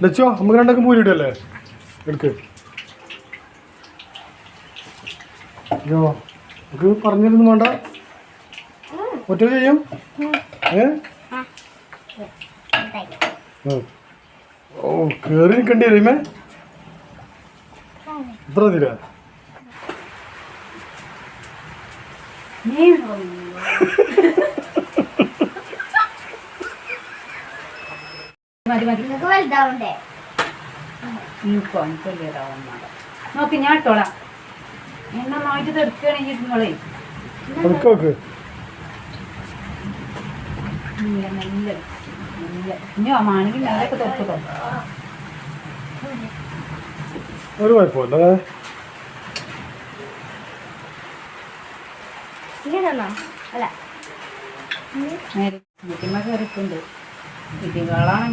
ലച്ചോ നമുക്ക് രണ്ടൊക്കെ പൂരി ഇടല്ലേ എടുക്ക്. അയ്യോ നമുക്ക് പറഞ്ഞിരുന്നു വേണ്ട ഒറ്റ ചെയ്യും. ഓ കേറി നിൽക്കേണ്ടി വരുമേ. എത്ര തീരാ നോക്ക് ഞാൻ ഇട്ടോളാം. എണ്ണ മാറ്റി തെറുക്കുകയാണെങ്കിൽ നിങ്ങളെ ഇനി ആണെങ്കിൽ നേരൊക്കെ തൊട്ടോ. ഒരു കുഴപ്പമില്ല. നേരെ കയറിയിട്ടുണ്ട്. ഇതികളാണ്